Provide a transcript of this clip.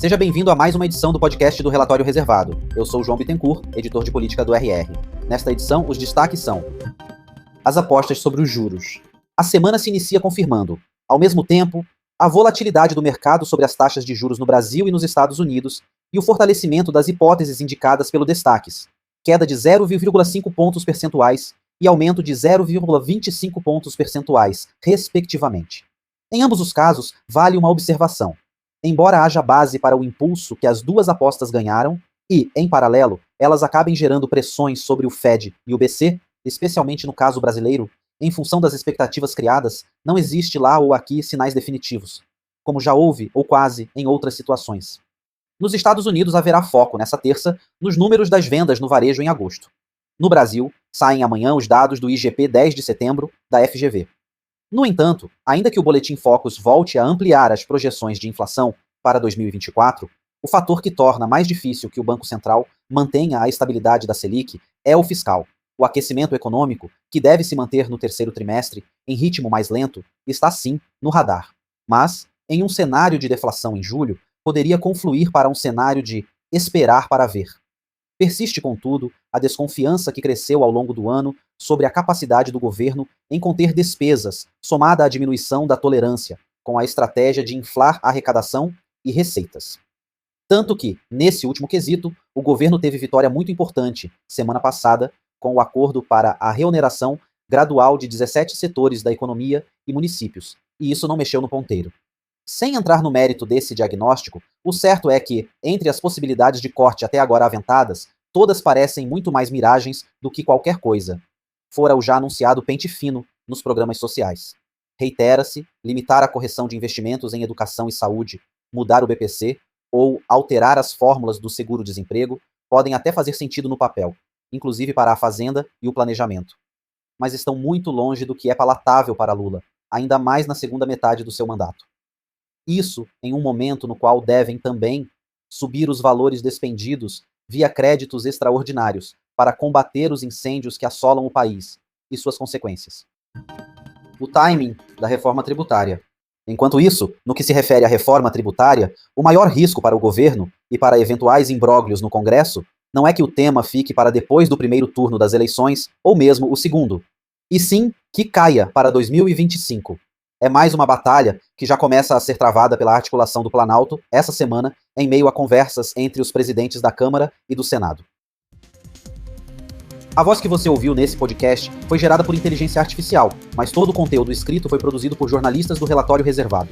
Seja bem-vindo a mais uma edição do podcast do Relatório Reservado. Eu sou o João Bittencourt, editor de política do RR. Nesta edição, os destaques são: as apostas sobre os juros. A semana se inicia confirmando, ao mesmo tempo, a volatilidade do mercado sobre as taxas de juros no Brasil e nos Estados Unidos e o fortalecimento das hipóteses indicadas pelo Destaques, queda de 0,5 pontos percentuais e aumento de 0,25 pontos percentuais, respectivamente. Em ambos os casos, vale uma observação. Embora haja base para o impulso que as duas apostas ganharam, e, em paralelo, elas acabem gerando pressões sobre o Fed e o BC, especialmente no caso brasileiro, em função das expectativas criadas, não existe lá ou aqui sinais definitivos, como já houve, ou quase, em outras situações. Nos Estados Unidos haverá foco, nessa terça, nos números das vendas no varejo em agosto. No Brasil, saem amanhã os dados do IGP 10 de setembro, da FGV. No entanto, ainda que o Boletim Focus volte a ampliar as projeções de inflação para 2024, o fator que torna mais difícil que o Banco Central mantenha a estabilidade da Selic é o fiscal. O aquecimento econômico, que deve se manter no terceiro trimestre em ritmo mais lento, está sim no radar. Mas, em um cenário de deflação em julho, poderia confluir para um cenário de esperar para ver. Persiste, contudo, a desconfiança que cresceu ao longo do ano sobre a capacidade do governo em conter despesas, somada à diminuição da tolerância, com a estratégia de inflar a arrecadação e receitas. Tanto que, nesse último quesito, o governo teve vitória muito importante, semana passada, com o acordo para a reoneração gradual de 17 setores da economia e municípios, e isso não mexeu no ponteiro. Sem entrar no mérito desse diagnóstico, o certo é que, entre as possibilidades de corte até agora aventadas, todas parecem muito mais miragens do que qualquer coisa. Fora o já anunciado pente fino nos programas sociais. Reitera-se, limitar a correção de investimentos em educação e saúde, mudar o BPC ou alterar as fórmulas do seguro-desemprego podem até fazer sentido no papel, inclusive para a Fazenda e o planejamento. Mas estão muito longe do que é palatável para Lula, ainda mais na segunda metade do seu mandato. Isso em um momento no qual devem também subir os valores despendidos via créditos extraordinários para combater os incêndios que assolam o país e suas consequências. O timing da reforma tributária. Enquanto isso, no que se refere à reforma tributária, o maior risco para o governo e para eventuais imbróglios no Congresso não é que o tema fique para depois do primeiro turno das eleições ou mesmo o segundo, e sim que caia para 2025. É mais uma batalha que já começa a ser travada pela articulação do Planalto essa semana, em meio a conversas entre os presidentes da Câmara e do Senado. A voz que você ouviu nesse podcast foi gerada por inteligência artificial, mas todo o conteúdo escrito foi produzido por jornalistas do Relatório Reservado.